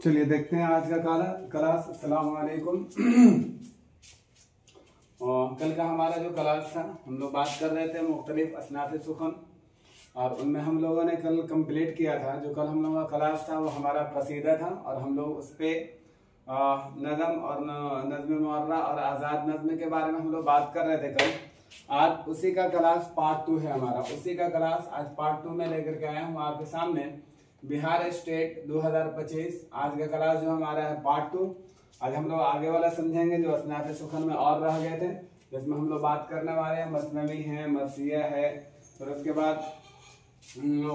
चलिए देखते हैं आज का क्लास। अस्सलाम वालेकुम। और कल का हमारा जो क्लास था हम लोग बात कर रहे थे मुख्तलिफ असनाफ़ सुखन, और उनमें हम लोगों ने कल कंप्लीट किया था। जो कल हम लोगों का क्लास था वो हमारा कसीदा था, और हम लोग उस पर नज़म और नज़्म मुअर्रा और आज़ाद नज़्म के बारे में हम लोग बात कर रहे थे कल। आज उसी का क्लास पार्ट 2 है हमारा। उसी का क्लास आज पार्ट 2 में लेकर के आया हूँ आपके सामने। बिहार स्टेट 2025 आज का क्लास जो हमारा है पार्ट 2। आज हम लोग आगे वाला समझेंगे जो असनाफ़ सुखन में और रह गए थे, जिसमें हम लोग बात करने वाले हैं मसनवी है, मरसिया है, फिर उसके बाद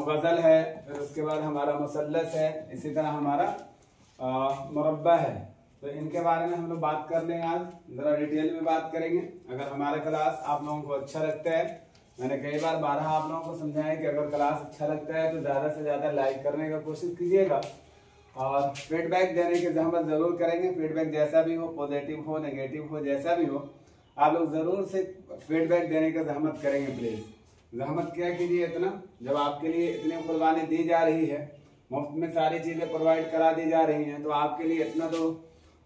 गज़ल है, फिर उसके बाद हमारा मुसल्लस है, इसी तरह हमारा मुरब्बा है। तो इनके बारे में हम लोग बात कर लेंगे। आज ज़रा डिटेल में बात करेंगे। अगर हमारा क्लास आप लोगों को अच्छा लगता है, मैंने कई बार 12 आप लोगों को समझाया कि अगर क्लास अच्छा लगता है तो ज़्यादा से ज़्यादा लाइक करने का कोशिश कीजिएगा, और फीडबैक देने की जहमत ज़रूर करेंगे। फीडबैक जैसा भी हो, पॉजिटिव हो, नेगेटिव हो, जैसा भी हो, आप लोग ज़रूर से फीडबैक देने की जहमत करेंगे। प्लीज़ जहमत क्या कीजिए इतना, जब आपके लिए इतनी कुर्बानी दी जा रही है, मुफ्त में सारी चीज़ें प्रोवाइड करा दी जा रही हैं, तो आपके लिए इतना तो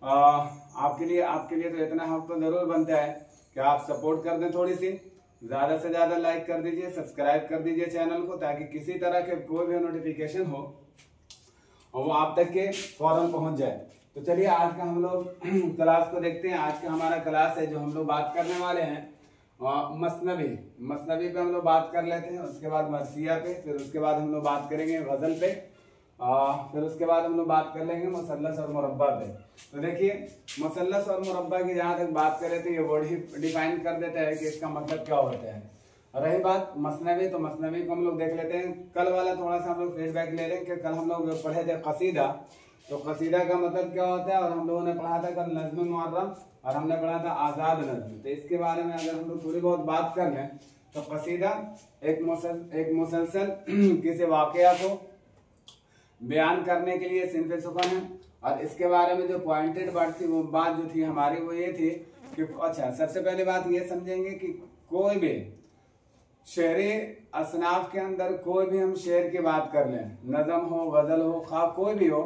आपके लिए तो इतना हक तो ज़रूर बनता है कि आप सपोर्ट कर दें। थोड़ी सी ज़्यादा से ज़्यादा लाइक कर दीजिए, सब्सक्राइब कर दीजिए चैनल को, ताकि किसी तरह के कोई भी नोटिफिकेशन हो और वो आप तक के फौरन पहुंच जाए। तो चलिए आज का हम लोग क्लास को देखते हैं। आज का हमारा क्लास है जो हम लोग बात करने वाले हैं मसनवी पे हम लोग बात कर लेते हैं, उसके बाद मरसिया पे, फिर उसके बाद हम लोग बात करेंगे गज़ल पे, फिर उसके बाद हम लोग बात कर लेंगे मुसल्लस और मुरब्बा पे। तो देखिए मुसल्लस और मुरब्बा की जहाँ तक बात करें तो ये वर्ड ही डिफाइन कर देता है कि इसका मतलब क्या होता है। रही बात मसनवी, तो मसनवी को हम लोग देख लेते हैं। कल वाला थोड़ा सा हम लोग फीडबैक ले लें कि कल हम लोग पढ़े थे कसीदा, तो कसीदा का मतलब क्या होता है, और हम लोगों ने पढ़ा था कल नज़्म मुअर्रम, और हमने पढ़ा था आज़ाद नज़्म। तो इसके बारे में अगर हम लोग थोड़ी बहुत बात कर लें तो कसीदा एक मुसलसल किसी वाक़या को बयान करने के लिए सिनफ़े सुखन है। और इसके बारे में जो पॉइंटेड बात थी, वो बात जो थी हमारी वो ये थी कि अच्छा, सबसे पहले बात ये समझेंगे कि कोई भी शेरी असनाफ के अंदर कोई भी हम शेर की बात कर लें, नज़म हो, गज़ल हो, खा कोई भी हो,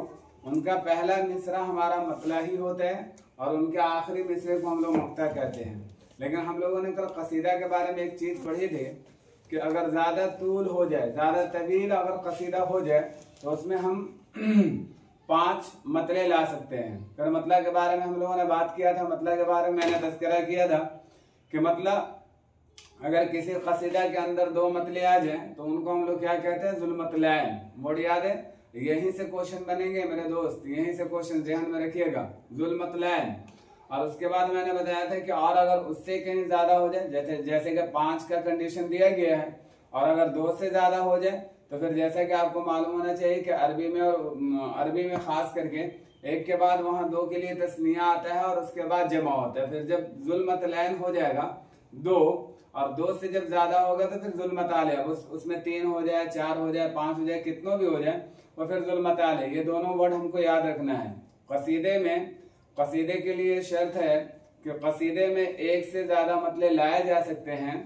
उनका पहला मिसरा हमारा मतला ही होता है, और उनके आखिरी मिसरे को हम लोग मुक्ता कहते हैं। लेकिन हम लोगों ने कल कसीदा के बारे में एक चीज़ पढ़ी थी कि अगर ज़्यादा तूल हो जाए, ज़्यादा तवील अगर कसीदा हो जाए, तो उसमें हम 5 मतले ला सकते हैं। फिर मतला के बारे में हम लोगों ने बात किया था। मतला के बारे में मैंने तज़किरा किया था कि मतलब अगर किसी कसीदा के अंदर 2 मतले आ जाएं तो उनको हम लोग क्या कहते हैं, ज़ुल्मतलैन। वर्ड याद है, यहीं से क्वेश्चन बनेंगे मेरे दोस्त, यहीं से क्वेश्चन ज़हन में रखिएगा, ज़ुल्मतलैन। और उसके बाद मैंने बताया था कि और अगर उससे कहीं ज़्यादा हो जाए, जैसे कि 5 का कंडीशन दिया गया है, और अगर 2 से ज़्यादा हो जाए तो फिर जैसा कि आपको मालूम होना चाहिए कि अरबी में खास करके एक के बाद वहाँ 2 के लिए तस्निया आता है और उसके बाद जमा होता है। फिर जब ज़ुल्मतलैन हो जाएगा 2, और 2 से जब ज्यादा होगा तो फिर ज़ुल्मताले, अब उसमें 3 हो जाए, 4 हो जाए, 5 हो जाए, कितनों भी हो जाए, और फिर ज़ुल्मताले। ये दोनों वर्ड हमको याद रखना है। कसीदे के लिए शर्त है कि कसीदे में 1 से ज्यादा मतले लाए जा सकते हैं।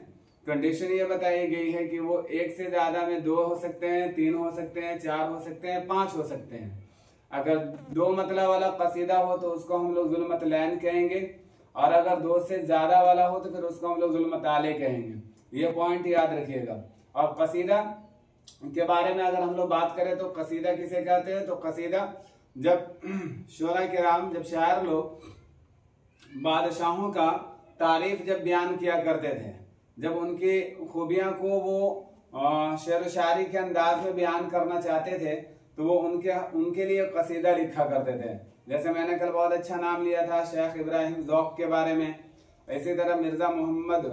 कंडीशन ये बताई गई है कि वो 1 से ज्यादा में 2 हो सकते हैं, 3 हो सकते हैं, 4 हो सकते हैं, 5 हो सकते हैं। अगर 2 मतला वाला कसीदा हो तो उसको हम लोग ज़ुल्मतलैन कहेंगे, और अगर 2 से ज्यादा वाला हो तो फिर उसको हम लोग ज़ुल्मताले कहेंगे। ये पॉइंट याद रखिएगा। और कसीदा के बारे में अगर हम लोग बात करें तो कसीदा किसे कहते हैं, तो कसीदा जब शोरा किराम, जब शायर लोग बादशाहों का तारीफ जब बयान किया करते थे, जब उनकी खूबियां को वो शेर व शायरी के अंदाज में बयान करना चाहते थे, तो वो उनके लिए कसीदा लिखा करते थे। जैसे मैंने कल बहुत अच्छा नाम लिया था शेख इब्राहिम ज़ौक़ के बारे में, इसी तरह मिर्ज़ा मोहम्मद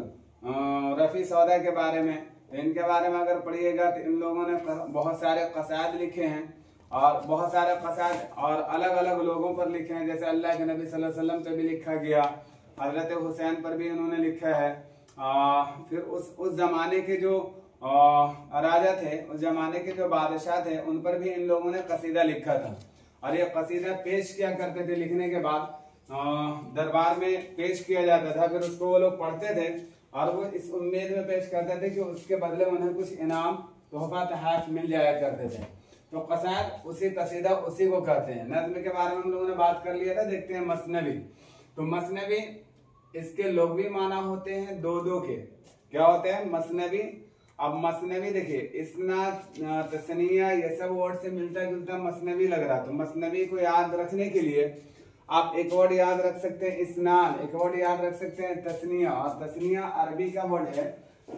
रफ़ी सौदा के बारे में। तो इनके बारे में अगर पढ़िएगा तो इन लोगों ने बहुत सारे कसायद लिखे हैं, और बहुत सारे कसायद और अलग अलग लोगों पर लिखे हैं। जैसे अल्लाह के नबी सल्लल्लाहु अलैहि वसल्लम पे भी लिखा गया, हज़रत हुसैन पर भी इन्होंने लिखा है। फिर उस ज़माने के जो राजा थे, उस ज़माने के जो बादशाह थे, उन पर भी इन लोगों ने कसीदा लिखा था। और ये कसीदा पेश किया करते थे, लिखने के बाद दरबार में पेश किया जाता था। फिर उसको वो लोग पढ़ते थे और वो इस उम्मीद में पेश करते थे कि उसके बदले उन्हें कुछ इनाम, तोहफा, तोहफ़ मिल जाया करते थे। तो कसायद उसी कसीदा उसी को कहते हैं। नज्म के बारे में हम लोगों ने बात कर लिया था। देखते हैं मसनवी। तो मसनवी इसके लुग़वी माना होते हैं दो दो के। क्या होते हैं? मसनवी। अब मसनवी देखिए, इसना तस्निया ये सब वर्ड से मिलता जुलता मसनवी लग रहा। तो मसनवी को याद रखने के लिए आप एक वर्ड याद रख सकते हैं इसनान, एक वर्ड याद रख सकते हैं तस्निया। और तस्निया अरबी का वर्ड है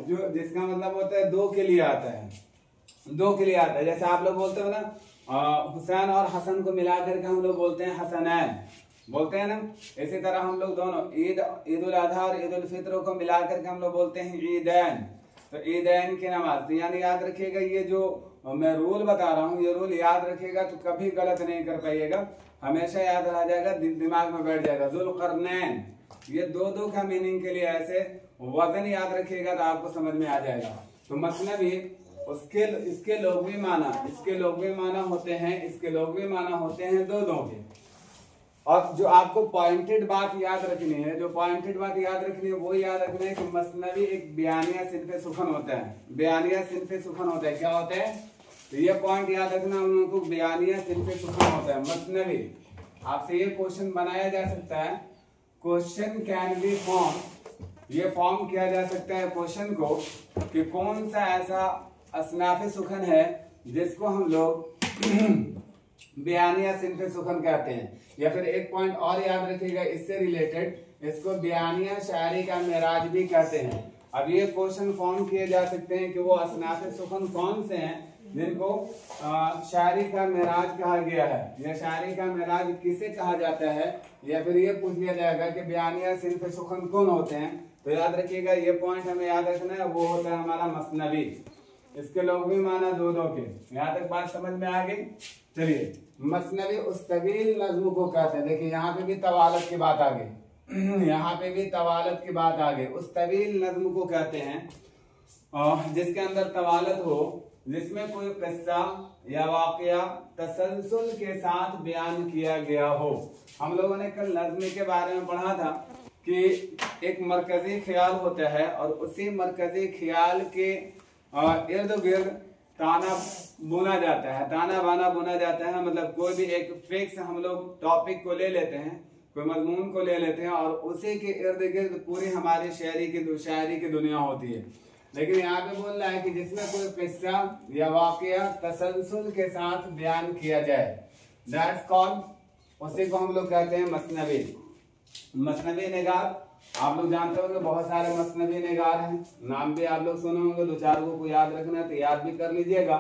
जो जिसका मतलब होता है दो के लिए आता है, दो के लिए आता है। जैसे आप लोग बोलते हो ना हुसैन और हसन को मिलाकर के हम लोग बोलते हैं हसनैन, बोलते हैं ना। इसी तरह हम लोग दोनों ईद उल अजहा और ईद उल फित्र को मिलाकर के हम लोग बोलते हैं ईदैन। तो ईदैन की नमाज। तो यानी याद रखिएगा, ये जो मैं रूल बता रहा हूँ ये रूल याद रखिएगा तो कभी गलत नहीं कर पाइएगा, हमेशा याद रह जाएगा, दिमाग में बैठ जाएगा। जुल्करनैन, ये दो दो का मीनिंग के लिए ऐसे वजन याद रखिएगा तो आपको समझ में आ जाएगा। तो मसनवी इसके लुग़वी माना होते हैं, इसके लुग़वी माना होते हैं दो दो के। और जो आपको पॉइंटेड बात याद रखनी है, जो पॉइंटेड बात याद रखनी है वो याद रखना है कि मसनवी एक बयानिया सिनफ़े सुखन होता है। बयानिया सिनफ़े सुखन होता है। क्या होता है? तो ये पॉइंट याद रखना हम लोगों को, बयानिया सिनफ़े सुखन होता है मसनवी। आपसे ये क्वेश्चन बनाया जा सकता है, क्वेश्चन कैन बी फॉर्म, ये फॉर्म किया जा सकता है क्वेश्चन को कि कौन सा ऐसा असनाफ़े सुखन है जिसको हम लोग बयानिया सिनफ़े सुखन कहते हैं। या फिर एक पॉइंट और याद रखिएगा इससे रिलेटेड, इसको बयानिया शायरी का मेराज भी कहते हैं। अब ये क्वेश्चन फॉर्म किए जा सकते हैं कि वो असनाफ़े सुखन कौन से हैं जिनको शायरी का मेराज कहा गया है, या शायरी का मेराज किसे कहा जाता है। या फिर ये पूछ लिया जाएगा कि बयानिया सिनफ़े सुखन कौन होते हैं। तो याद रखिएगा ये पॉइंट हमें याद रखना है, वो होता है हमारा मसनवी। इसके लुग़वी माना दो दो के। यहाँ तक बात समझ में आ गई? चलिए, मसनवी उस तवील नज़्म को कहते हैं। देखिए यहाँ पे भी तवालत की बात आ गई, यहाँ पे भी तवालत की बात आ गई। उस तवील नज़्म को कहते हैं जिसके अंदर तवालत हो, जिसमें कोई किस्सा या वाक़या तसलसल के साथ बयान किया गया हो। हम लोगों ने कल नज़्म के बारे में पढ़ा था कि एक मरकजी ख्याल होता है और उसी मरकजी ख्याल के इर्द गिर्द ताना बुना जाता है, ताना बाना बुना जाता है। मतलब कोई भी एक फिक्स हम लोग टॉपिक को ले लेते हैं, कोई मजमून को ले लेते हैं और उसी के इर्द गिर्द पूरी हमारी शायरी की दुनिया होती है। लेकिन यहाँ पे बोल रहा है कि जिसमें कोई किस्सा या वाक़या तसलसल के साथ बयान किया जाए, दैट्स कॉल्ड, उसी को हम लोग कहते हैं मसनवी। मसनवी निगार आप लोग जानते होंगे, बहुत सारे मसनवी निगार हैं, नाम भी आप लोग सुने होंगे, दो चार को याद रखना है तो याद भी कर लीजिएगा।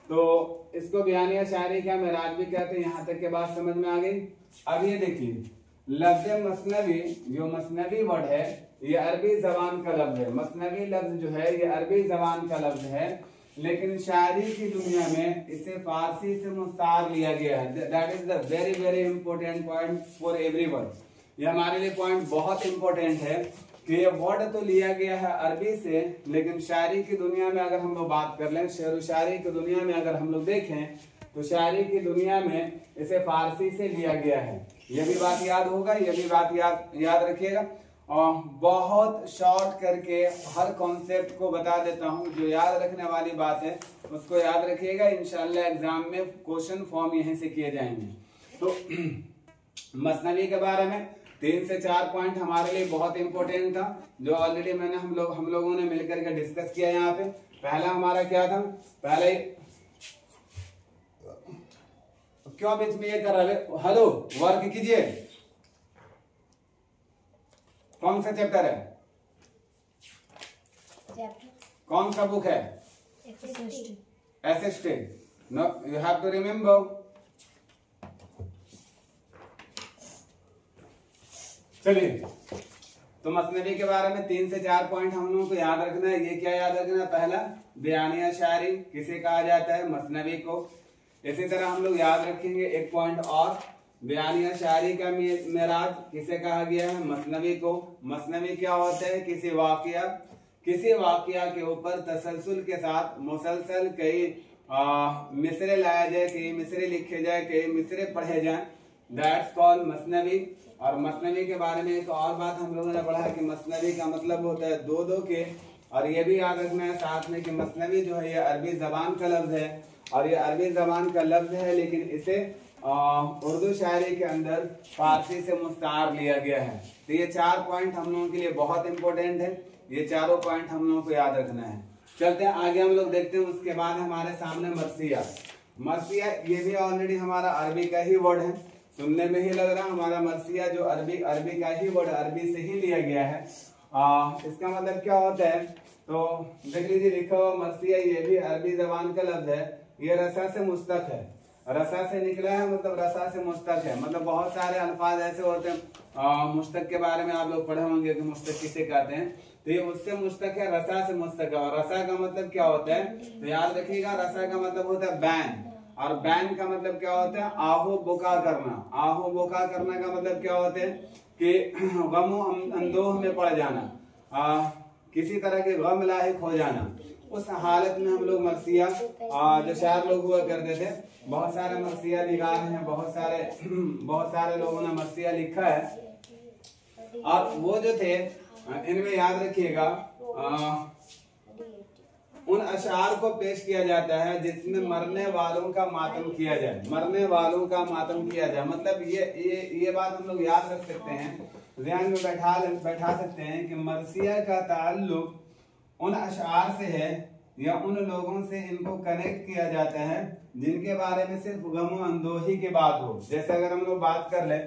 तो इसको बयानिया शायरी का मेराज भी कहते हैं। यहाँ तक के बात समझ में आ गई। अब ये देखिए, लफ्ज़ मसनवी, जो मसनवी वर्ड है ये अरबी जबान का लफ्ज़ है। मसनवी लफ्ज़ जो है ये अरबी जबान का लफ्ज़ है, लेकिन शायरी की दुनिया में इसे फारसी से मुस्तार लिया गया है। That is the very very important point for everyone. ये हमारे लिए पॉइंट बहुत इंपॉर्टेंट है कि ये वर्ड तो लिया गया है अरबी से, लेकिन शायरी की दुनिया में अगर हम लोग बात कर लें, शेर व शायरी की दुनिया में अगर हम लोग देखें तो शायरी की दुनिया में इसे फारसी से लिया गया है। ये भी बात याद होगा, ये भी बात याद रखिएगा। और बहुत शॉर्ट करके हर कॉन्सेप्ट को बता देता हूँ, जो याद रखने वाली बात है उसको याद रखिएगा। इंशाल्लाह एग्जाम में क्वेश्चन फॉर्म यहीं से किए जाएंगे। तो मसनवी के बारे में 3 से 4 पॉइंट हमारे लिए बहुत इंपॉर्टेंट था, जो ऑलरेडी मैंने हम लोगों ने मिलकर के डिस्कस किया। यहाँ पे पहला हमारा क्या था, पहले क्यों बीच में ये कर रहे, हेलो वर्क कीजिए। कौन सा चैप्टर है, कौन सा बुक है? SST। No, you have to remember. चलिए, तो मसनवी के बारे में 3 से 4 पॉइंट हम लोगों को याद रखना है। ये क्या याद रखना है? पहला, बयानिया शायरी किसे कहा जाता है? मसनवी को। इसी तरह हम लोग याद रखेंगे एक पॉइंट और, बयानिया शायरी का मेराज किसे कहा गया है? मसनवी को। मसनवी क्या होता है? किसी वाक़या के ऊपर तसलसल के साथ मुसलसल कई मिसरे लाया जाए, कई मिसरे लिखे जाए, कई मिसरे पढ़े जाए, दैट्स कॉल्ड मसनवी। और मसनवी के बारे में एक और बात हम लोगों ने पढ़ा है कि मसनवी का मतलब होता है दो दो के। और ये भी याद रखना है साथ में कि मसनवी जो है ये अरबी जबान का लफ्ज है और ये अरबी जबान का लफ्ज है, लेकिन इसे उर्दू शायरी के अंदर फारसी से मुस्तार लिया गया है। तो ये 4 पॉइंट हम लोगों के लिए बहुत इंपॉर्टेंट है, ये चारों पॉइंट हम लोगों को याद रखना है। चलते हैं आगे हम लोग देखते हैं। उसके बाद हमारे सामने मरसिया। मरसिया ये भी ऑलरेडी हमारा अरबी का ही वर्ड है, सुनने में ही लग रहा है हमारा मरसिया जो अरबी का ही वर्ड, अरबी से ही लिया गया है। इसका मतलब क्या होता है, तो देख लीजिए लिखा हुआ मरसिया, ये भी अरबी जबान का लफ्ज है। ये रसा से मुस्तक है, रसा से निकला है, मतलब रसा से मुस्तक है। मतलब बहुत सारे अल्फाज ऐसे होते हैं, मुस्तक के बारे में आप लोग पढ़े होंगे कि मुस्तक किसे कहते हैं, तो ये उससे मुस्तक है, रसा से मुस्तक है। और रसा का मतलब क्या होता है, तो याद रखिएगा, रसा का मतलब होता है बैन, और बैन का मतलब क्या होता है, आहो बुका करना। आहो बुका करना का मतलब क्या होता है कि गमो अंदोह में पड़ जाना, किसी तरह के गम लाहिक हो जाना। उस हालत में हम लोग मरसिया, जो शायर लोग हुआ करते थे, बहुत सारे मरसिया निगार हैं, बहुत सारे लोगों ने मरसिया लिखा है। और वो जो थे इनमें याद रखिएगा, उन अशार को पेश किया जाता है जिसमें मरने वालों का मातम किया जाए, मरने वालों का मातम किया जाए। मतलब ये बात हम लोग याद रख सकते हैं, ध्यान में बैठा सकते हैं कि मरसिया का ताल्लुक उन अशार से है या उन लोगों से इनको कनेक्ट किया जाता है जिनके बारे में सिर्फ गम अंदोही की बात हो। जैसे अगर हम लोग बात कर ले,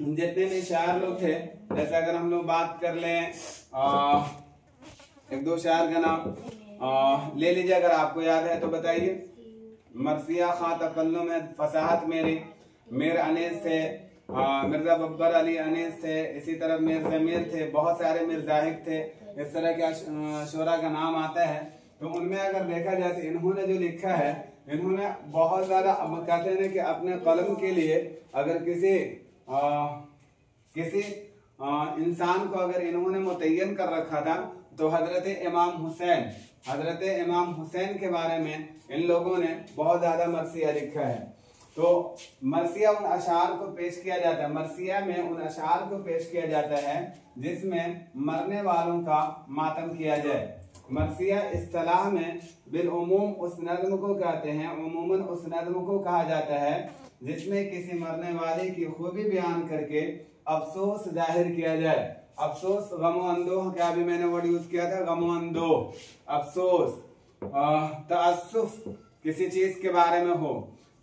जितने भी शायर लोग थे, जैसे अगर हम लोग बात कर ले, एक दो शायर का नाम ले लीजिए, अगर आपको याद है तो बताइए। मरसिया खां तकल्लुम में फसाहत मेर अनीस थे, मिर्जा बब्बर अली अनीस थे, इसी तरह मिर जमीर थे, बहुत सारे मिर जाहिक थे, इस तरह के शोरा का नाम आता है। तो उनमें अगर देखा जाए तो इन्होंने जो लिखा है, इन्होंने बहुत ज्यादा, कहते हैं कि अपने कलम के लिए अगर किसी इंसान को अगर इन्होंने मुतय्यन कर रखा था, तो हजरत इमाम हुसैन के बारे में इन लोगों ने बहुत ज्यादा मरसिया लिखा है। तो मरसिया उन अशार को पेश किया जाता है, मरसिया में उन अशार को पेश किया जाता है जिसमें मरने वालों का मातम किया जाए। मरसिया इस्तिलाह में बिलउमूम उस नज़्म को कहते हैं, उमूमन उस नज़्म को कहा जाता है जिसमें किसी मरने वाले की खूबी बयान करके अफसोस जाहिर किया जाए। अफसोस, गमो अंदोह का भी मैंने वर्ड यूज किया था, गमो अंदोह, अफसोस, तअस्सुफ किसी चीज के बारे में हो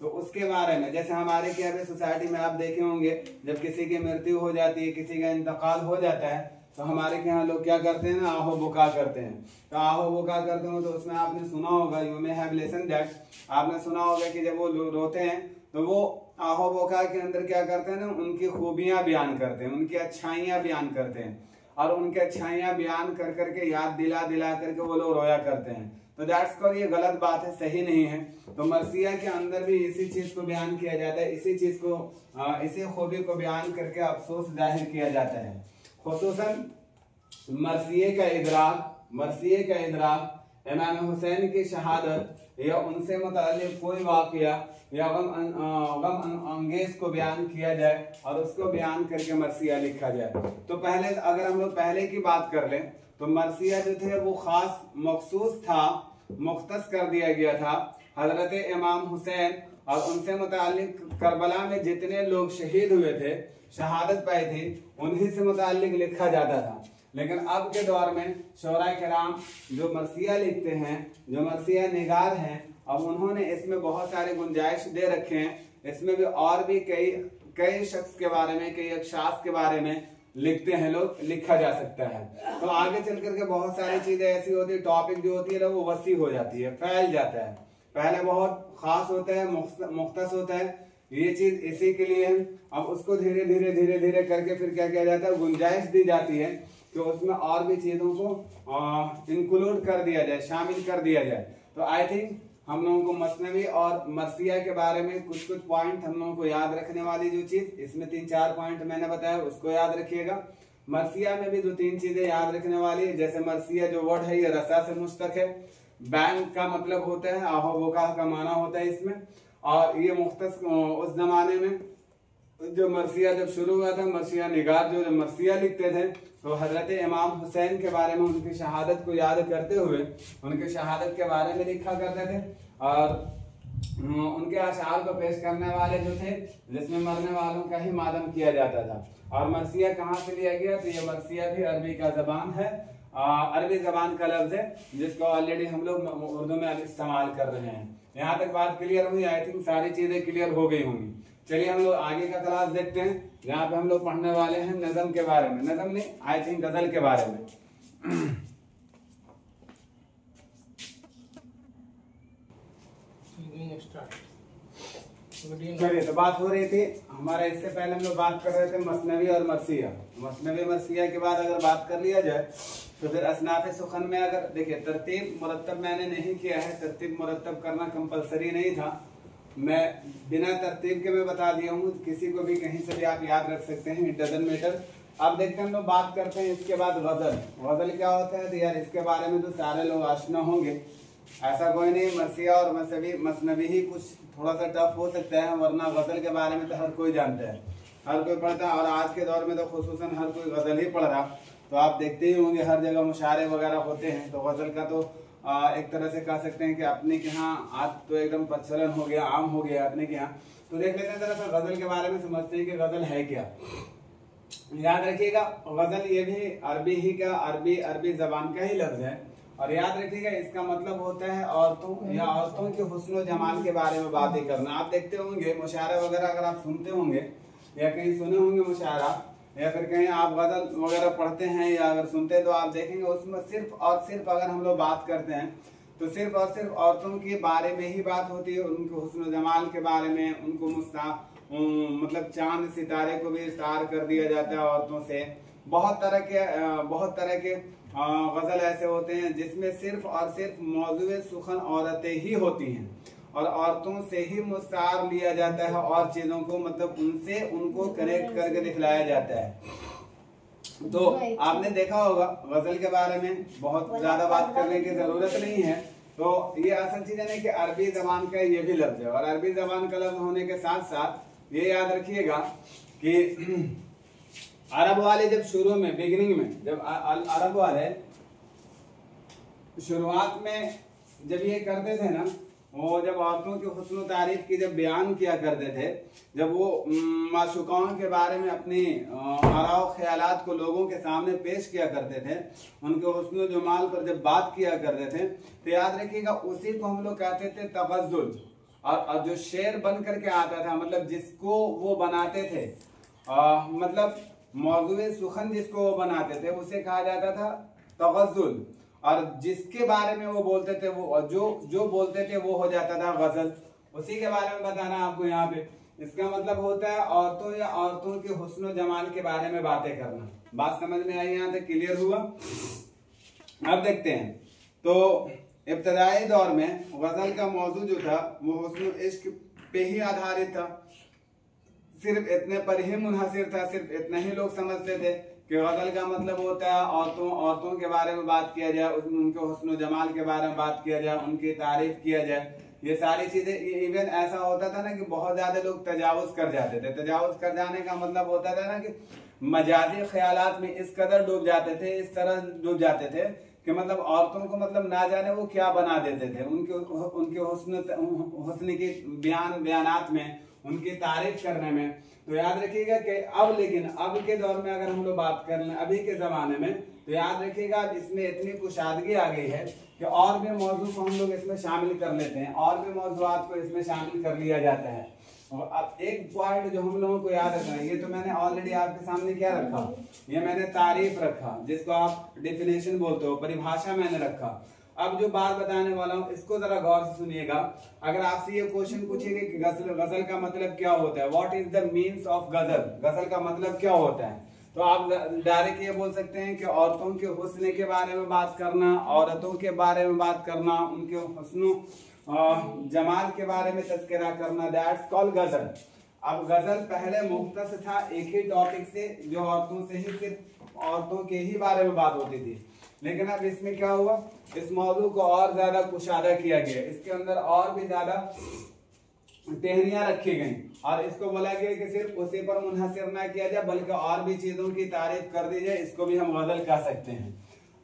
तो उसके बारे में। जैसे हमारे क्या सोसाइटी में आप देखे होंगे, जब किसी की मृत्यु हो जाती है, किसी का इंतकाल हो जाता है, तो हमारे के यहाँ लोग क्या करते हैं ना, आहो बुका करते हैं। तो आहो बुका करते हो तो उसमें आपने सुना होगा, you may have listened that, आपने सुना होगा कि जब वो रोते हैं तो वो आहो बुका के अंदर क्या करते हैं ना, उनकी खूबियां बयान करते हैं, उनकी अच्छाइयां बयान करते हैं, और उनकी अच्छाइयां बयान कर करके याद दिला करके वो लोग रोया करते हैं। तो दैट्स कॉल, ये गलत बात है, सही नहीं है। तो मरसिया के अंदर भी इसी चीज को बयान किया जाता है, इसी चीज को, इसी खूबी को बयान करके अफसोस जाहिर किया जाता है। खुसूसन मरसिये का इदराक इमाम हुसैन की शहादत या उनसे मुताल्लिक कोई वाक़या या गम अंगेज को बयान किया जाए और उसको बयान करके मरसिया लिखा जाए। तो पहले अगर हम लोग पहले की बात कर लें तो मरसिया जो थे वो खास मखसूस था, मुख्तस कर दिया गया था हजरत इमाम हुसैन और उनसे मुताल्लिक करबला में जितने लोग शहीद हुए थे, शहादत पाई थी, उन्हीं से मुताल्लिक लिखा जाता था। लेकिन अब के दौर में शोरा किराम जो मरसिया लिखते हैं, जो मरसिया निगार हैं, अब उन्होंने इसमें बहुत सारे गुंजाइश दे रखे हैं। इसमें भी और भी कई शख्स के बारे में, कई अक्षास के बारे में लिखते हैं लोग, लिखा जा सकता है। तो आगे चल करके बहुत सारी चीजें ऐसी होती है, टॉपिक जो होती है ना वो वसी हो जाती है, फैल जाता है। पहले बहुत खास होता है, मुख्तस होता है, ये चीज इसी के लिए है। अब उसको धीरे धीरे करके फिर क्या किया जाता है, गुंजाइश दी जाती है कि उसमें और भी चीजों को इंक्लूड कर दिया जाए, शामिल कर दिया जाए। तो आई थिंक हम लोगों को मसनवी और मरसिया के बारे में कुछ पॉइंट हम लोगों को याद रखने वाली जो चीज, इसमें 3-4 पॉइंट मैंने बताया उसको याद रखिएगा। मरसिया में भी 2-3 चीजें याद रखने वाली है। जैसे मरसिया जो वर्ड है ये रसा से मुश्तक है, बैंक का मतलब होता है, आहो बोका का माना होता है इसमें, और ये मुख्तस उस जमाने में जो मरसिया जब शुरू हुआ था, मरसिया निगार जो मरसिया लिखते थे तो हजरत इमाम हुसैन के बारे में, उनकी शहादत को याद करते हुए उनके शहादत के बारे में लिखा करते थे। और उनके अशार को पेश करने वाले जो थे, जिसमें मरने वालों का ही मातम किया जाता था। और मरसिया कहाँ से लिया गया? तो ये मरसिया भी अरबी का जबान है, अरबी जबान का लफ्ज है, जिसको ऑलरेडी हम लोग उर्दू में अब इस्तेमाल कर रहे हैं। यहाँ तक बात क्लियर हुई? आई थिंक सारी चीजें क्लियर हो गई होंगी। चलिए हम लोग आगे का क्लास देखते हैं, जहाँ पे हम लोग पढ़ने वाले हैं नज़म के बारे में, नज़म नहीं आई थिंक गजल के बारे में। चलिए, तो बात हो रही थी हमारा, इससे पहले हम लोग बात कर रहे थे मसनवी और मरसिया। मसनवी मरसिया के बाद अगर बात कर लिया जाए तो फिर असनाफ सुखन में अगर देखिए, तरतीब मुरत्तब मैंने नहीं किया है, तरतीब मुरत्तब करना कंपलसरी नहीं था, मैं बिना तरतीब के मैं बता दिया हूँ, किसी को भी कहीं से भी आप याद रख सकते हैं, इट डजंट मैटर। अब देखते हैं हम लोग बात करते हैं इसके बाद गजल। गजल क्या होता है? तो यार इसके बारे में तो सारे लोग आशना होंगे, ऐसा कोई नहीं। मरसिया और मसनवी ही कुछ थोड़ा सा टफ हो सकता है, वरना गजल के बारे में तो हर कोई जानता है, हर कोई पढ़ता है, और आज के दौर में तो खुसूसन हर कोई गजल ही पढ़ रहा। तो आप देखते ही होंगे हर जगह मुशायरे वगैरह होते हैं, तो गजल का तो एक तरह से कह सकते हैं कि अपने के यहाँ आज तो एकदम प्रचलन हो गया, आम हो गया अपने के यहाँ। तो देख लेते हैं जरा सा गजल के बारे में, समझते हैं कि गजल है क्या। याद रखिएगा, गजल ये भी अरबी ही का, अरबी जबान का ही लफ्ज है, और याद रखिएगा इसका मतलब होता है औरतों या औरतों के हुस्न जमाल के बारे में बातें करना। आप देखते होंगे मुशायरा वगैरह अगर आप सुनते होंगे या कहीं सुने होंगे मुशायरा, या फिर कहीं आप गजल वगैरह पढ़ते हैं या अगर सुनते हैं, तो आप देखेंगे उसमें सिर्फ और सिर्फ अगर हम लोग बात करते हैं तो सिर्फ और सिर्फ औरतों के बारे में ही बात होती है, उनके हुस्न जमाल के बारे में, उनको मतलब चांद सितारे को भी इस्तार कर दिया जाता है औरतों से। बहुत तरह के गजल ऐसे होते हैं जिसमें सिर्फ और सिर्फ मौजूद सुखन औरतें ही होती हैं, और औरतों से ही मुस्तार लिया जाता है और चीजों को मतलब उनसे उनको कनेक्ट करके दिखलाया जाता है। तो आपने देखा होगा गजल के बारे में बहुत ज्यादा बात करने की जरूरत नहीं है। तो ये असल चीज है कि अरबी जबान का ये भी लफ्ज है, और अरबी जबान का लफ्ज होने के साथ साथ ये याद रखिएगा कि अरब वाले जब शुरू में बिगिनिंग में, जब अरब वाले शुरुआत में जब ये करते थे ना, वो जब औरतों की हुस्न तारीफ की जब बयान किया करते थे, जब वो माशूकाओं के बारे में अपनी आराव ख्यालात को लोगों के सामने पेश किया करते थे, उनके हुस्न जमाल पर जब बात किया करते थे, तो याद रखिएगा उसी को हम लोग कहते थे तगज़्ज़ुल। और जो शेर बन करके आता था, मतलब जिसको वो बनाते थे, मतलब मौजूद सुखन जिसको वो बनाते थे, उसे कहा जाता था तगज़्ज़ुल। और जिसके बारे में वो बोलते थे, वो जो बोलते थे वो हो जाता था गजल। उसी के बारे में बताना आपको यहाँ पे। इसका मतलब होता है औरतों या औरतों के हुस्न जमाल के बारे में बातें करना। बात समझ में आई? यहाँ तक क्लियर हुआ? अब देखते हैं, तो इब्तदाई दौर में गजल का मौजू जो था वो हुस्न इश्क पे ही आधारित था, सिर्फ इतने पर ही मुनहसिर था, सिर्फ इतना ही लोग समझते थे कि गजल का मतलब होता है औरतों के बारे में बात किया जाए, उनके हुस्न जमाल के बारे में बात किया जाए, उनकी तारीफ किया जाए। ये सारी चीजें, इवन ऐसा होता था ना कि बहुत ज्यादा लोग तजावुज कर जाते थे। तजावुज कर जाने का मतलब होता था ना कि मजाजी ख्यालात में इस कदर डूब जाते थे, इस तरह डूब जाते थे कि मतलब औरतों को मतलब ना जाने वो क्या बना देते थे, उनके हुस्न की बयानात में, उनकी तारीफ करने में। तो याद रखिएगा कि अब के दौर में अगर हम लोग बात कर लें, अभी के जमाने में, तो याद रखिएगा इसमें इतनी कुशादगी आ गई है कि और भी मौजू को हम लोग इसमें शामिल कर लेते हैं, और भी मौजूआत को इसमें शामिल कर लिया जाता है। और अब एक पॉइंट जो हम लोगों को याद रखना है, ये तो मैंने ऑलरेडी आपके सामने क्या रखा, ये मैंने तारीफ रखा, जिसको आप डेफिनेशन बोलते हो, परिभाषा मैंने रखा। अब जो बात बताने वाला हूँ इसको जरा गौर से सुनिएगा। अगर आपसे ये क्वेश्चन पूछेंगे कि गजल का मतलब क्या होता है, what is the means of गजल, गजल का मतलब क्या होता है, तो आप डायरेक्ट ये बोल सकते हैं कि औरतों के हुस्न के बारे में बात करना, औरतों के बारे में बात करना, उनके हुस्न जमाल के बारे में तज़किरा करना, दैट्स कॉल्ड गजल। अब गजल पहले मुख्तस था एक ही टॉपिक से, जो औरतों से ही, सिर्फ औरतों के ही बारे में बात होती थी। लेकिन अब इसमें क्या हुआ, इस मौजू को और ज्यादा कुशादा किया गया, इसके अंदर और भी ज्यादा टहनियां रखी गई, और इसको बोला गया कि सिर्फ उसी पर मुनहसिर ना किया जाए बल्कि और भी चीजों की तारीफ कर दी जाए, इसको भी हम गजल कह सकते हैं।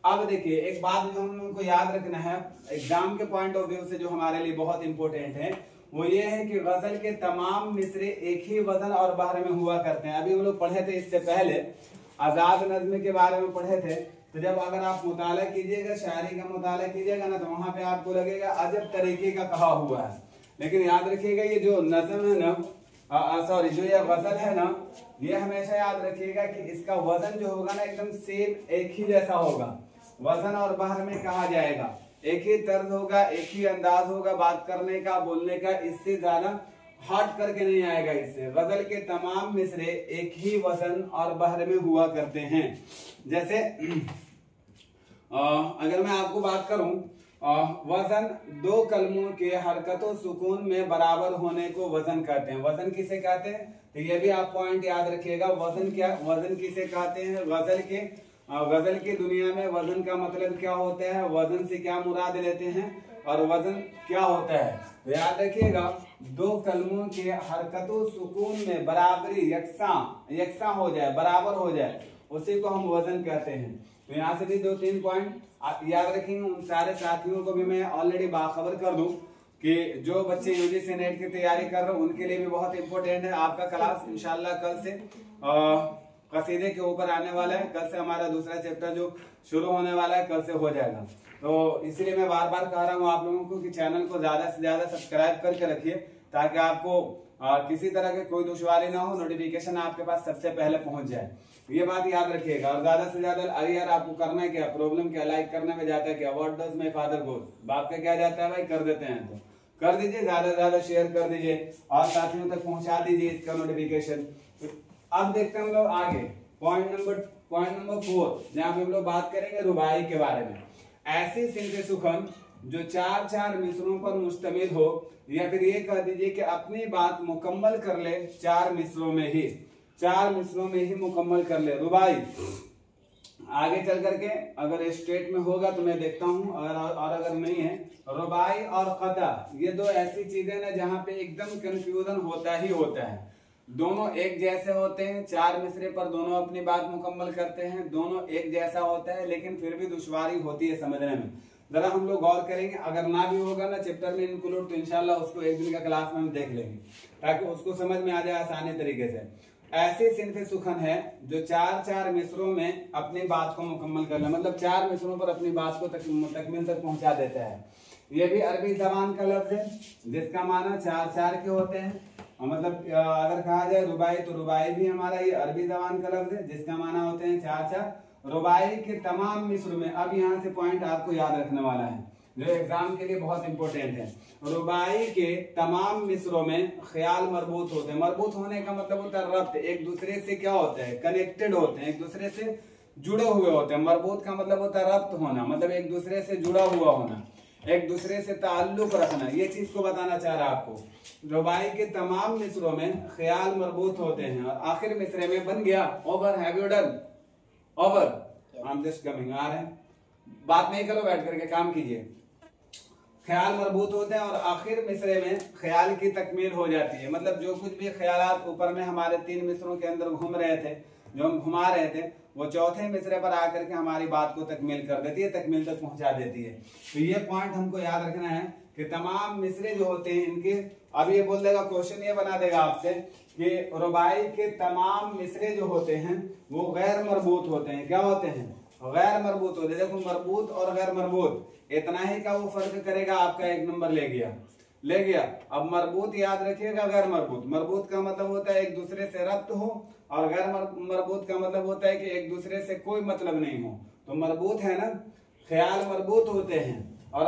अब देखिए एक बात जो हम लोगों को याद रखना है एग्जाम के पॉइंट ऑफ व्यू से जो हमारे लिए बहुत इंपॉर्टेंट है वो ये है कि गजल के तमाम मिसरे एक ही वजन और बहर में हुआ करते हैं। अभी हम लोग पढ़े थे इससे पहले आजाद नज्म के बारे में पढ़े थे, तो जब अगर आप मुताला कीजिएगा, शायरी का मुताला कीजिएगा ना, तो वहां पे आपको लगेगा अजब तरीके का कहा हुआ है। लेकिन याद रखिएगा ये जो नज्म है ना, सॉरी जो ये गजल है ना, ये हमेशा याद रखिएगा कि इसका वजन जो होगा ना एकदम सेम एक ही जैसा होगा। वजन और बहर में कहा जाएगा, एक ही तर्ज होगा, एक ही अंदाज होगा बात करने का, बोलने का, इससे ज्यादा हट करके नहीं आएगा। इससे गजल के तमाम मिसरे एक ही वजन और बहर में हुआ करते हैं। जैसे अगर मैं आपको बात करूं, वजन दो कलमों के हरकतों सुकून में बराबर होने को वजन कहते हैं। वजन किसे कहते हैं, तो ये भी आप पॉइंट याद रखिएगा। वजन क्या, वजन किसे कहते हैं? गजल की दुनिया में वजन का मतलब क्या होता है, वजन से क्या मुराद लेते हैं और वजन क्या होता है, तो याद रखिएगा दो कलमों के हरकतों सुकून में बराबरी, यकसा हो जाए, बराबर हो जाए, उसी को हम वजन कहते हैं। तो यहाँ से भी 2-3 पॉइंट आप याद रखेंगे। उन सारे साथियों को भी मैं ऑलरेडी बाखबर कर दूं कि जो बच्चे यूजीसी नेट की तैयारी कर रहे हैं उनके लिए भी बहुत इंपॉर्टेंट है। आपका क्लास इंशाल्लाह कल से कसीदे के ऊपर आने वाला है। कल से हमारा दूसरा चैप्टर जो शुरू होने वाला है कल से हो जाएगा। तो इसलिए मैं बार बार कह रहा हूँ आप लोगों को कि चैनल को ज्यादा से ज्यादा सब्सक्राइब करके रखिए, ताकि आपको किसी तरह की कोई दुश्वारी ना हो, नोटिफिकेशन आपके पास सबसे पहले पहुंच जाए। ये बात याद रखिएगा। और ज्यादा से ज्यादा अरे यार आपको करना है क्या, प्रॉब्लम क्या, लाइक करने में जाता है क्या, what does my father goes, बाप का क्या जाता है भाई, कर देते हैं तो कर दीजिए, ज्यादा से ज्यादा शेयर कर दीजिए और साथियों तक पहुंचा दीजिए इसका नोटिफिकेशन। अब देखते हैं हम लोग आगे पॉइंट नंबर 4, जहां पे हम लोग बात करेंगे रुबाई के बारे में। ऐसी सिंध सुखन जो 4-4 मिसरों पर मुश्तमिल हो, या फिर ये कह दीजिए कि अपनी बात मुकम्मल कर ले 4 मिसरों में ही मुकम्मल कर ले। रुबाई आगे चल करके अगर स्टेट में होगा तो मैं देखता हूँ, अगर नहीं है, रुबाई और कता ये दो ऐसी चीजें ना जहाँ पे एकदम कंफ्यूजन होता ही होता है। दोनों एक जैसे होते हैं, 4 मिसरे पर दोनों अपनी बात मुकम्मल करते हैं, दोनों एक जैसा होता है, लेकिन फिर भी दुश्वारी होती है समझने में। जरा हम लोग गौर करेंगे, अगर ना भी होगा ना चैप्टर में इंक्लूड, तो इंशाल्लाह उसको एक दिन का क्लास में हम देख लेंगे, ताकि उसको समझ में आ जाए आसानी तरीके से। ऐसी सिंध सुखन है जो 4-4 मिसरों में अपनी बात को मुकम्मल कर ले, मतलब 4 मिसरों पर अपनी बात को तकमील तक पहुंचा देता है। ये भी अरबी जबान का लफ्ज है जिसका माना 4-4 के होते हैं। मतलब अगर कहा जाए रुबाई, तो रुबाई भी हमारा ये अरबी जबान का लफ्ज है जिसका माना होते हैं 4-4। रुबाई के तमाम मिसर में, अब यहाँ से पॉइंट आपको याद रखने वाला है जो एग्जाम के लिए बहुत इंपॉर्टेंट है। रुबाई के तमाम मिसरों में ख्याल मरबूत होते हैं। मरबूत होने का मतलब होता है रब्त, एक दूसरे से क्या होता है, कनेक्टेड होते हैं, एक दूसरे से जुड़े हुए होते हैं। मरबूत का मतलब होता है रब्त होना, मतलब एक दूसरे से जुड़ा हुआ होना, एक दूसरे से ताल्लुक रखना। ये चीज को बताना चाह रहा आपको। रुबाई के तमाम मिसरों में ख्याल मरबूत होते हैं और आखिर मिसरे में बन गया over, have you done, over, I am just coming, आ रहे हैं, बात नहीं करो, बैठ करके काम कीजिए। ख्याल मरबूत होते हैं और आखिर मिसरे में ख्याल की तकमील हो जाती है। मतलब जो कुछ भी ख्यालात ऊपर में हमारे 3 मिसरों के अंदर घूम रहे थे, जो हम घुमा रहे थे, वो चौथे मिसरे पर आकर के हमारी बात को तकमील कर देती है, तकमील तक पहुंचा देती है। तो ये पॉइंट हमको याद रखना है कि तमाम मिसरे जो होते हैं इनके, अब ये बोल देगा, क्वेश्चन ये बना देगा आपसे कि रुबाई के तमाम मिसरे जो होते हैं वो गैर मरबूत होते हैं। क्या होते हैं? गैर मरबूत होते हैं। देखो मरबूत और गैर मरबूत इतना ही का वो फर्क करेगा, आपका 1 नंबर ले गया। अब मरबूत याद रखिएगा, गैर मरबूत, मरबूत का मतलब होता है एक दूसरे से रब्त हो, और गैर मरबूत का मतलब होता है कि एक दूसरे से कोई मतलब नहीं हो। तो मरबूत है ना, ख्याल मरबूत होते हैं और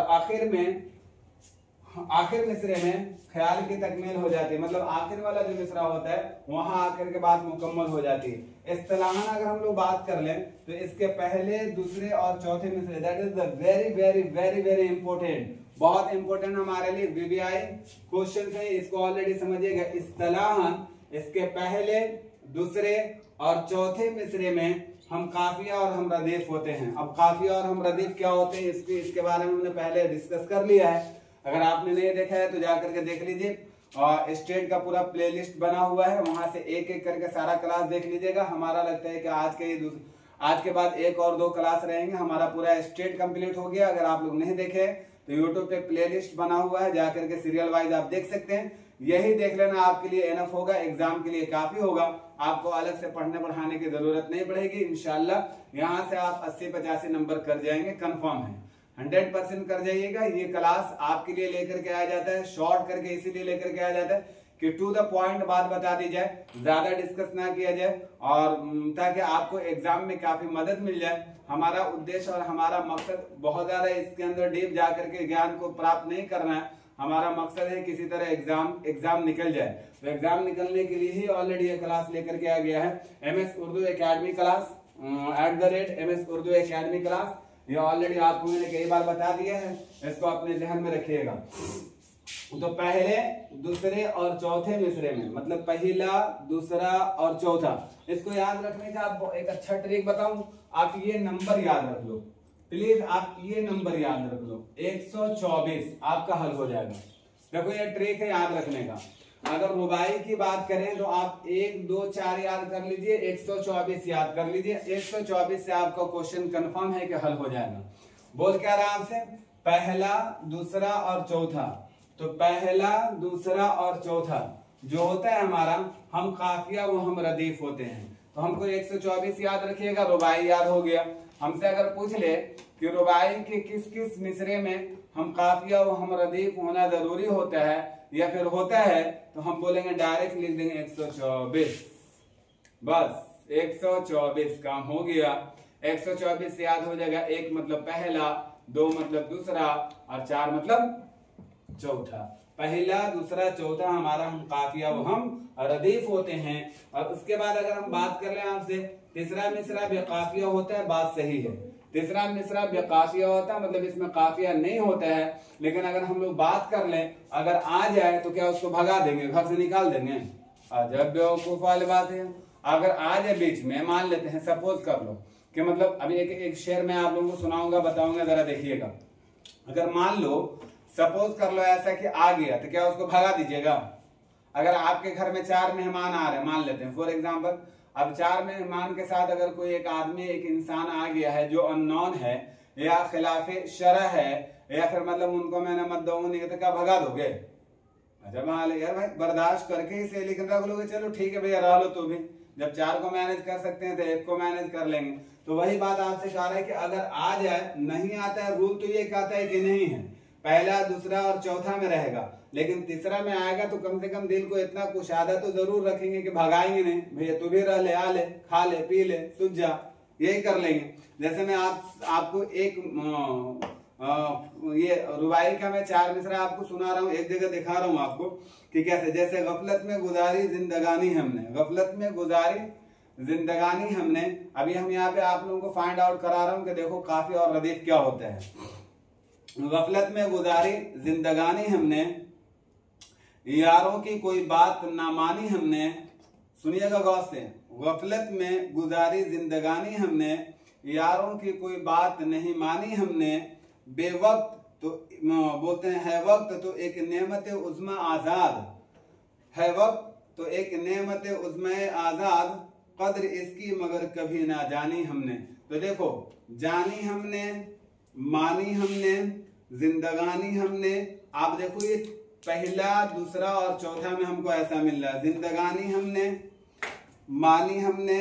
आखिर मिसरे में ख्याल की तकमील हो जाती है। मतलब आखिर वाला जो मिसरा होता है वहां आकर के बात मुकम्मल हो जाती है। इस्तिलाहन अगर हम लोग बात कर लें तो इसके पहले, दूसरे और चौथे मिसरे, that is the very very very very important, बहुत इंपॉर्टेंट हमारे लिए बीबीआई क्वेश्चन है, इसको ऑलरेडी समझिएगा। इस्तिलाहन इसके पहले, दूसरे और चौथे मिसरे में हम काफिया और हम रदीफ होते हैं। अब काफिया और हम रदीफ क्या होते हैं इसके बारे में हमने पहले डिस्कस कर लिया है। अगर आपने नहीं देखा है तो जाकर के देख लीजिए, और स्टेट का पूरा प्लेलिस्ट बना हुआ है, वहां से एक एक करके सारा क्लास देख लीजिएगा। हमारा लगता है कि आज के बाद एक और 2 क्लास रहेंगे, हमारा पूरा स्टेट कंप्लीट हो गया। अगर आप लोग नहीं देखे तो यूट्यूब पे प्लेलिस्ट बना हुआ है, जाकर के सीरियल वाइज आप देख सकते हैं। यही देख लेना आपके लिए एनफ होगा, एग्जाम के लिए काफी होगा। आपको अलग से पढ़ने पढ़ाने की जरूरत नहीं पड़ेगी। इंशाल्लाह यहाँ से आप 80-85 नंबर कर जाएंगे, कंफर्म है, 100% कर जाइएगा। ये क्लास आपके लिए लेकर के आया जाता है, शॉर्ट करके इसीलिए लेकर के आया जाता है कि टू द पॉइंट बात बता दी जाए, ज्यादा डिस्कस ना किया जाए, और ताकि आपको एग्जाम में काफी मदद मिल जाए। हमारा उद्देश्य और हमारा मकसद बहुत ज्यादा इसके अंदर डीप जाकर के ज्ञान को प्राप्त नहीं करना है। हमारा मकसद है किसी तरह एग्जाम निकल जाए। तो एग्जाम निकलने के लिए ही ऑलरेडी ये क्लास लेकर के आ गया है, MS Urdu academy class, @ MS Urdu academy class. ये ऑलरेडी आपको मैंने कई बार बता दिया है, इसको अपने ध्यान में रखिएगा। तो पहले, दूसरे और चौथे मिसरे में, मतलब पहला, दूसरा और चौथा, इसको याद रखने का आप एक अच्छा ट्रिक बताऊं। आप ये नंबर याद रख लो प्लीज, आप ये नंबर याद रख लो, 124 आपका हल हो जाएगा। देखो ये ट्रिक है याद रखने का। अगर रुबाई की बात करें तो आप 1, 2, 4 याद कर लीजिए, 124 याद कर लीजिए। 124 से आपका क्वेश्चन कंफर्म है कि हल हो जाएगा। बोल क्या रहा आपसे, पहला, दूसरा और चौथा। तो पहला, दूसरा और चौथा जो होता है हमारा, हम काफिया वो हम रदीफ होते हैं। तो हमको 124 याद रखिएगा, रुबाई याद हो गया। हमसे अगर पूछ ले कि रुबाई के किस किस मिसरे में हम काफिया व हम रदीफ होना जरूरी होता है या फिर होता है, तो हम बोलेंगे डायरेक्ट लिख देंगे 124, बस 124 काम हो गया। 124 से याद हो जाएगा, 1 मतलब पहला, 2 मतलब दूसरा और 4 मतलब चौथा। पहला, दूसरा, चौथा हमारा हम काफिया व हम रदीफ होते हैं। और उसके बाद अगर हम बात कर ले आपसे, तीसरा मिसरा बेकाफिया होता है, बात सही है। तीसरा मिसरा बेकाफिया होता है, मतलब इसमें काफिया नहीं होता है। लेकिन अगर हम लोग बात कर लें, अगर आ जाए तो क्या उसको भगा देंगे, घर से निकाल देंगे? जब बेवकूफ वाली बात है। अगर आ जाए बीच में, मान लेते हैं, सपोज कर लो कि मतलब अभी एक शेर मैं आप लोगों को सुनाऊंगा, बताऊंगा, जरा देखिएगा। अगर मान लो, सपोज कर लो ऐसा कि आ गया, तो क्या उसको भगा दीजिएगा? अगर आपके घर में 4 मेहमान आ रहे हैं, मान लेते हैं फॉर एग्जांपल, अब 4 मेहमान के साथ अगर कोई एक आदमी, एक इंसान आ गया है जो अननोन है या खिलाफे शरअ है, या फिर मतलब उनको मैंने मत दो नहीं, तो क्या भगा दोगे? अच्छा मान लो यार भाई, बर्दाश्त करके ही सही, लेकिन रख लोगे, चलो ठीक है भैया रह लो। तो भी जब 4 को मैनेज कर सकते हैं तो 1 को मैनेज कर लेंगे। तो वही बात आपसे कह रहा है कि अगर आ जाए, नहीं आता है, रूल तो ये कहता है कि नहीं है, पहला, दूसरा और चौथा में रहेगा, लेकिन तीसरा में आएगा तो कम से कम दिल को इतना कुशादा तो जरूर रखेंगे कि भगाएंगे नहीं, भैया तू भी रह ले, आ ले, खा ले, पी ले, सूझ जा, यही कर लेंगे। जैसे मैं आपको एक ये रुबाई का मैं 4 मिसरा आपको सुना रहा हूँ, एक जगह दिखा रहा हूँ आपको कि कैसे, जैसे गफलत में गुजारी जिंदगानी हमने, गफलत में गुजारी जिंदगानी हमने। अभी हम यहाँ पे आप लोगों को फाइंड आउट करा रहा हूँ कि देखो काफी और रदीफ क्या होता है। गफलत में गुजारी जिंदगानी हमने, यारों की कोई बात ना मानी हमने। सुनिएगा गौर से, गफलत में गुजारी जिंदगानी हमने, यारों की कोई बात नहीं मानी हमने। बेवक्त तो बोलते हैं, है वक्त तो एक नेमत उज़्मा आजाद, है वक्त तो एक नेमत उज़्मा आजाद, कद्र इसकी मगर कभी ना जानी हमने। तो देखो, जानी हमने, मानी हमने, जिंदगानी हमने। आप देखो ये पहला, दूसरा और चौथा में हमको ऐसा मिल रहा है, जिंदगानी हमने, मानी हमने,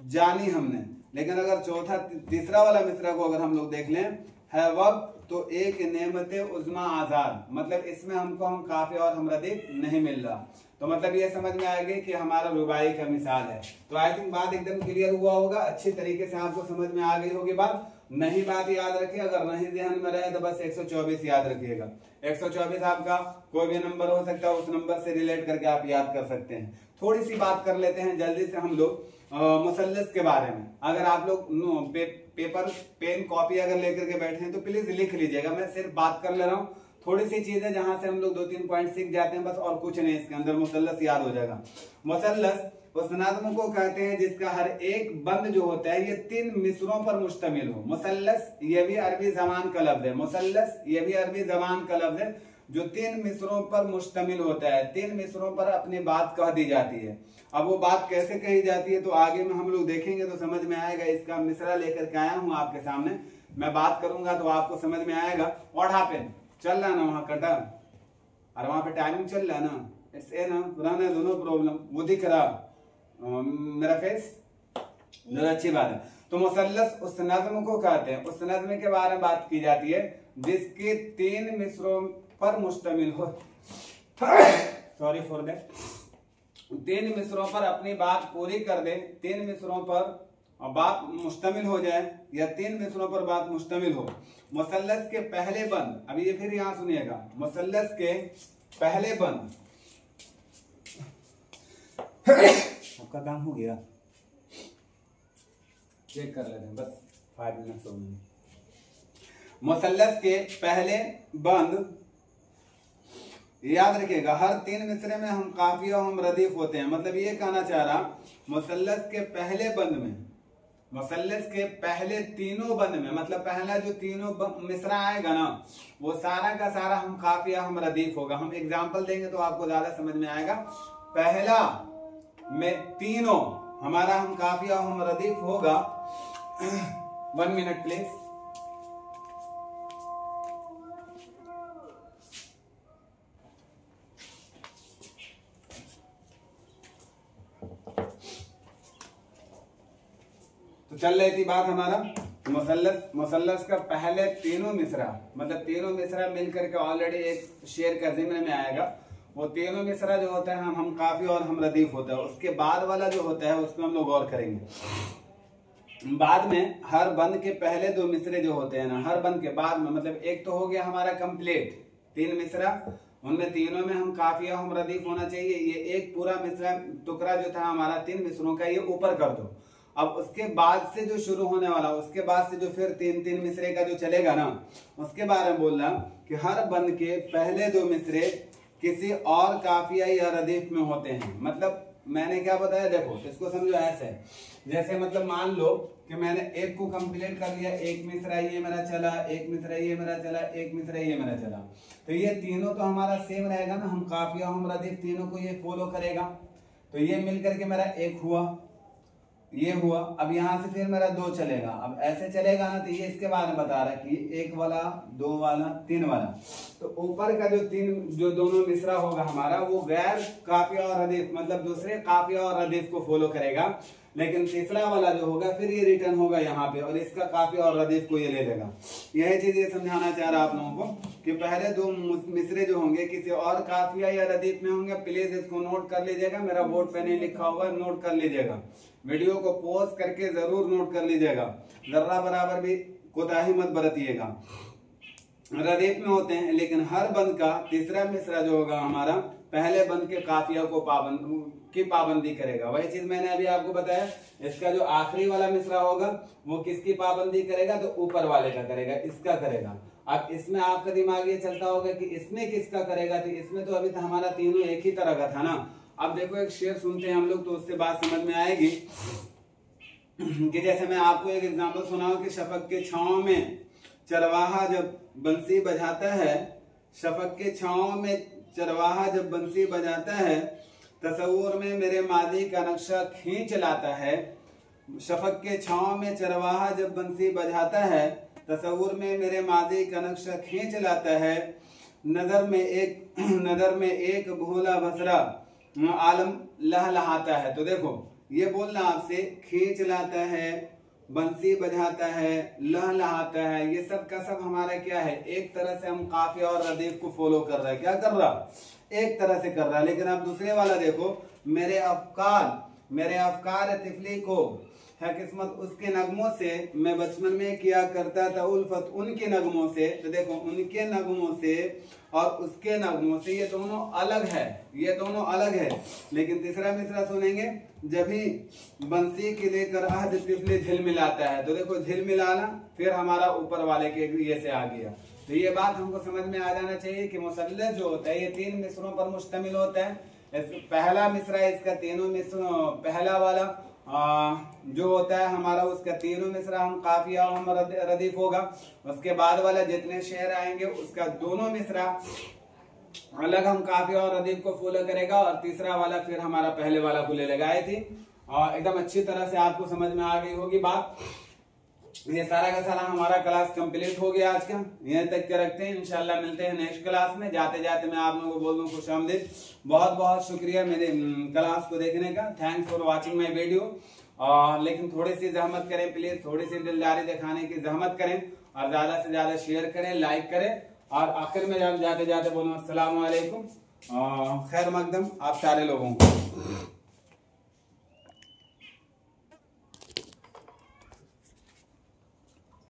जानी हमने। लेकिन अगर चौथा, तीसरा वाला मिसरा को अगर हम लोग देख लें, है वक्त तो एक नेमत उज़्मा आजाद, मतलब इसमें हमको हम काफी और हम रदीफ नहीं मिल रहा। तो मतलब ये समझ में आ गई कि हमारा रुबाई का मिसाल है। तो आई थिंक बात एकदम क्लियर हुआ होगा, अच्छी तरीके से आपको समझ में आ गई होगी बात। नहीं बात याद रखिए, अगर नहीं ध्यान में रहे तो बस 124 याद रखिएगा। 124 आपका कोई भी नंबर हो सकता है, उस नंबर से रिलेट करके आप याद कर सकते हैं। थोड़ी सी बात कर लेते हैं जल्दी से हम लोग मुसल्लस के बारे में। अगर आप लोग पेपर, पेन, कॉपी अगर लेकर के बैठे हैं तो प्लीज लिख लीजिएगा। मैं सिर्फ बात कर ले रहा हूँ, थोड़ी सी चीज है जहां से हम लोग 2-3 पॉइंट सीख जाते हैं बस, और कुछ नहीं। इसके अंदर मुसल्लस याद हो जाएगा। मुसल्लस उस नज़्म को कहते हैं जिसका हर एक बंद जो होता है ये 3 मिसरों पर मुश्तमिल हो। मुसल्लस ये भी अरबी जबान का लफ्ज है, मुसल्लस ये भी अरबी जबान का लफ्ज है। जो 3 मिसरों पर मुश्तमिल होता है, 3 मिसरों पर अपनी बात कह दी जाती है। अब वो बात कैसे कही जाती है तो आगे में हम लोग देखेंगे तो समझ में आएगा। इसका मिसरा लेकर के आया हूँ आपके सामने, मैं बात करूंगा तो आपको समझ में आएगा। व्हाट हैपेंड, चल रहा ना वहां कटा, और वहां पे टाइमिंग चल रहा ना, इट्स ए ना पुराना दोनों प्रॉब्लम, वो दिख रहा मेरा फेस, जो अच्छी बात है। तो मुसल्लस उस नज्म को कहते हैं, उस नज्म के बारे में बात की जाती है जिसके 3 मिसरों पर मुश्तमिल हो, सॉरी फॉर दैट, 3 मिसरों पर अपनी बात पूरी कर दे, 3 मिसरों पर बात मुश्तमिल हो जाए या 3 मिसरों पर बात मुश्तमिल हो। मुसल्लस के पहले बंद, अभी ये फिर यहां सुनिएगा, मुसल्लस के पहले बंद, आपका काम हो गया, चेक कर लेते हैं बस 5 मिनट होंगे। मुसल्लस के पहले बंद, याद रखिएगा हर 3 मिसरे में हम काफिया हम रदीफ होते हैं। मतलब ये कहना चाह रहा, मुसल्लस के पहले बंद में, मुसल्लस के पहले तीनों बंद में, मतलब पहला जो तीनों मिसरा आएगा ना वो सारा का सारा हम काफिया हम रदीफ होगा। हम एग्जांपल देंगे तो आपको ज्यादा समझ में आएगा। पहला में तीनों हमारा हम काफिया हम रदीफ होगा। 1 मिनट प्लीज। तो चल रही थी बात हमारा मुसल्लस का पहले तीनों मिसरा, मतलब तीनों मिसरा मिलकर के ऑलरेडी एक शेर का जिम्न में आएगा। वो तीनों मिसरा जो होता है हम काफी और हम रदीफ होता है। उसके बाद वाला जो होता है उसमें हम लोग गौर करेंगे। बाद में हर बंद के पहले 2 मिसरे जो होते हैं ना, हर बंद के बाद में, मतलब एक तो हो गया हमारा कंप्लीट 3 मिसरा, उनमें तीनों में हम काफिया हम रदीफ होना चाहिए। ये एक पूरा मिसरा टुकड़ा जो था हमारा 3 मिसरों का, ये ऊपर कर दो। अब उसके बाद से जो शुरू होने वाला, उसके बाद से जो फिर 3 मिसरे का जो चलेगा ना, उसके बारे में बोल रहा कि हर बंद के पहले 2 मिसरे किसी और काफिया या रदीफ में होते हैं। मतलब मैंने क्या बताया, देखो इसको समझो ऐसे, जैसे मतलब मान लो कि मैंने एक को कंप्लीट कर लिया, एक मिसरा ये मेरा चला, एक मिसरा ये मेरा चला, एक मिसरा ये मेरा चला, तो ये तीनों तो हमारा सेम रहेगा ना, हम काफिया हम रदीफ तीनों को ये फॉलो करेगा। तो ये मिलकर के मेरा एक हुआ, ये हुआ। अब यहां से फिर मेरा 2 चलेगा। अब ऐसे चलेगा ना, तो ये इसके बारे में बता रहा है कि 1 वाला, 2 वाला, 3 वाला। तो ऊपर का जो दोनों मिसरा होगा हमारा, वो गैर काफिया और रदीफ, मतलब दूसरे काफिया और रदीफ को फॉलो करेगा। लेकिन तीसरा वाला जो होगा फिर ये रिटर्न होगा यहाँ पे और इसका काफिया और रदीफ को ये ले लेगा। यही चीज ये समझाना चाह रहा आप लोगों को कि पहले 2 मिसरे जो होंगे किसी और काफिया या रदीफ में होंगे। प्लीज इसको नोट कर लीजिएगा, मेरा बोर्ड पे नहीं लिखा होगा, नोट कर लीजिएगा। वीडियो को पॉज करके जरूर नोट कर लीजिएगा, जर्रा बराबर भी कोताही मत बरतिएगा। रदीफ में होते हैं, लेकिन हर बंद का तीसरा मिसरा जो होगा हमारा पहले बंद के काफिया को पाबंदी करेगा। वही चीज मैंने अभी आपको बताया। इसका जो आखिरी वाला मिसरा होगा वो किसकी पाबंदी करेगा, तो ऊपर वाले का करेगा, इसका करेगा। अब इसमें आपका दिमाग ये चलता होगा कि इसमें किसका करेगा, तो इसमें तो अभी तो हमारा तीनों एक ही तरह का था ना। अब देखो एक शेर सुनते हैं हम लोग तो उससे बात समझ में आएगी कि जैसे मैं आपको एक एग्जांपल सुनाऊं कि शफक के छांव में चरवाहा जब बंसी बजाता है, शफक के छांव में चरवाहा जब बंसी बजाता है, तस्वुर में मेरे मादी का नक्शा खींच लाता है। शफक के छांव में चरवाहा जब बंसी बजाता है, तस्वुर में मेरे मादी का नक्शा खींच लाता है। नजर में एक भोला बसरा आलम लहलहाता है। तो देखो ये बोलना आपसे, खींच लाता है, बंसी बजाता है, लहलहाता है, ये सब का सब हमारा क्या है, एक तरह से हम काफिया और रदीफ को फॉलो कर रहा है। क्या कर रहा, एक तरह से कर रहा है। लेकिन आप दूसरे वाला देखो, मेरे अफकार तिफली को है किस्मत उसके नगमों से, मैं बचपन में किया करता था उल्फत उनके नगमों से। तो देखो उनके नगमों से और उसके नगमों से, ये दोनों अलग है, ये दोनों अलग है। लेकिन तीसरा मिसरा सुनेंगे, जब ही बंसी के लेकर आहद तिफली झिलमिलाता है। तो देखो झिलमिलाना फिर हमारा ऊपर वाले के ये से आ गया। तो ये बात हमको समझ में आ जाना चाहिए कि मुसल्लस जो होता है ये 3 मिसरों पर मुश्तमिल होता है। पहला मिसरा इसका तीनों मिसरों, पहला वाला जो होता है हमारा उसका तीनों मिसरा हम काफिया हम रदीफ होगा। उसके बाद वाला जितने शेर आएंगे उसका दोनों मिसरा अलग हम काफी और अदीब को फॉलो करेगा, और तीसरा वाला फिर हमारा पहले वाला को ले लगाए थे, और एकदम अच्छी तरह से आपको समझ में आ गई होगी बात। ये सारा का सारा हमारा क्लास कंप्लीट हो गया आज का, यहीं तक के रखते हैं। इंशाल्लाह मिलते हैं नेक्स्ट क्लास में। जाते जाते मैं आप लोगों को बोल दूं खुशामदीद, बहुत बहुत शुक्रिया मेरे क्लास को देखने का। Thanks for watching my video. लेकिन थोड़ी सी जहमत करें प्लीज, थोड़ी सी दिलदारी दिखाने की जहमत करें, और ज्यादा से ज्यादा शेयर करें, लाइक करें, और आखिर में जाते जाते बोलूं अस्सलाम वालेकुम, खैर मकदम आप सारे लोगों को।